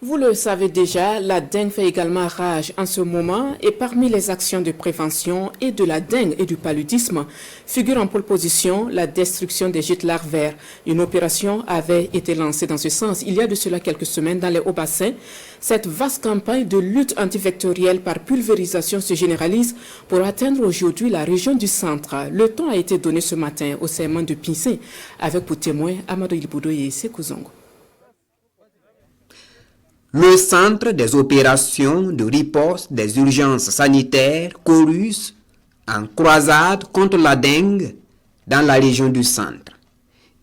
Vous le savez déjà, la dengue fait également rage en ce moment et parmi les actions de prévention et de la dengue et du paludisme figure en pole position la destruction des gîtes larvaires. Une opération avait été lancée dans ce sens il y a de cela quelques semaines dans les hauts-bassins. Cette vaste campagne de lutte antivectorielle par pulvérisation se généralise pour atteindre aujourd'hui la région du centre. Le ton a été donné ce matin au serment de Pincé avec pour témoin Amadou Ilboudo et Sekouzongo. Le centre des opérations de riposte des urgences sanitaires Chorus en croisade contre la dengue dans la région du centre.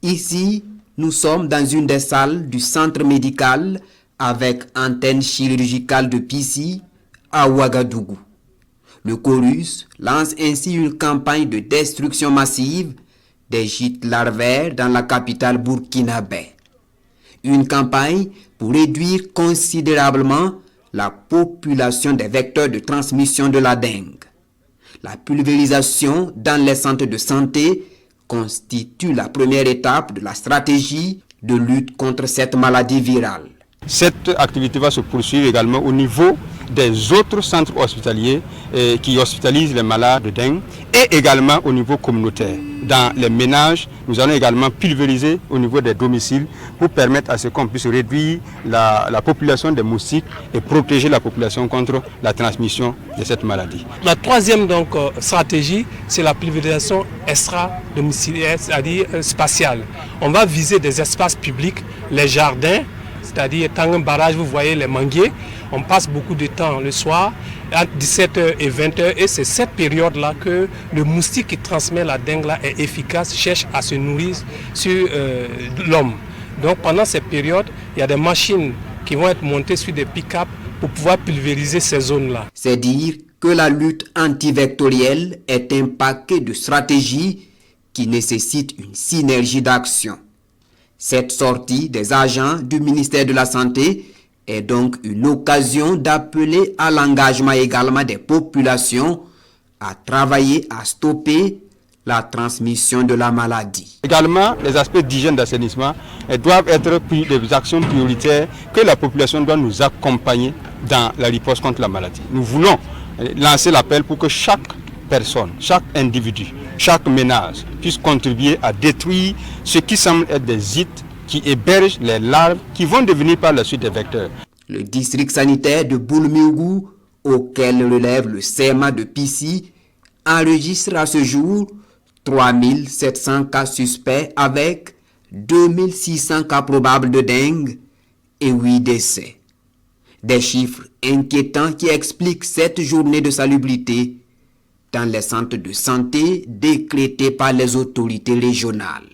Ici, nous sommes dans une des salles du centre médical avec antenne chirurgicale de Pissi à Ouagadougou. Le Chorus lance ainsi une campagne de destruction massive des gîtes larvaires dans la capitale burkinabé. Une campagne pour réduire considérablement la population des vecteurs de transmission de la dengue. La pulvérisation dans les centres de santé constitue la première étape de la stratégie de lutte contre cette maladie virale. Cette activité va se poursuivre également au niveau des autres centres hospitaliers qui hospitalisent les malades de dengue et également au niveau communautaire. Dans les ménages, nous allons également pulvériser au niveau des domiciles pour permettre à ce qu'on puisse réduire la population des moustiques et protéger la population contre la transmission de cette maladie. La troisième stratégie, c'est la pulvérisation extra-domiciliaire, c'est-à-dire spatiale. On va viser des espaces publics, les jardins, c'est-à-dire dans un barrage, vous voyez les manguiers, on passe beaucoup de temps le soir, entre 17h et 20h, et c'est cette période-là que le moustique qui transmet la dengue là est efficace, cherche à se nourrir sur l'homme. Donc pendant cette période, il y a des machines qui vont être montées sur des pick-up pour pouvoir pulvériser ces zones-là. C'est dire que la lutte antivectorielle est un paquet de stratégies qui nécessite une synergie d'action. Cette sortie des agents du ministère de la Santé est donc une occasion d'appeler à l'engagement également des populations à travailler à stopper la transmission de la maladie. Également, les aspects d'hygiène d'assainissement doivent être pris des actions prioritaires que la population doit nous accompagner dans la riposte contre la maladie. Nous voulons lancer l'appel pour que chaque personne, chaque individu, chaque ménage puisse contribuer à détruire ce qui semble être des gîtes qui hébergent les larves qui vont devenir par la suite des vecteurs. Le district sanitaire de Boulméougou, auquel relève le serment de Pissi, enregistre à ce jour 3700 cas suspects avec 2600 cas probables de dengue et 8 décès. Des chiffres inquiétants qui expliquent cette journée de salubrité dans les centres de santé décrétés par les autorités régionales.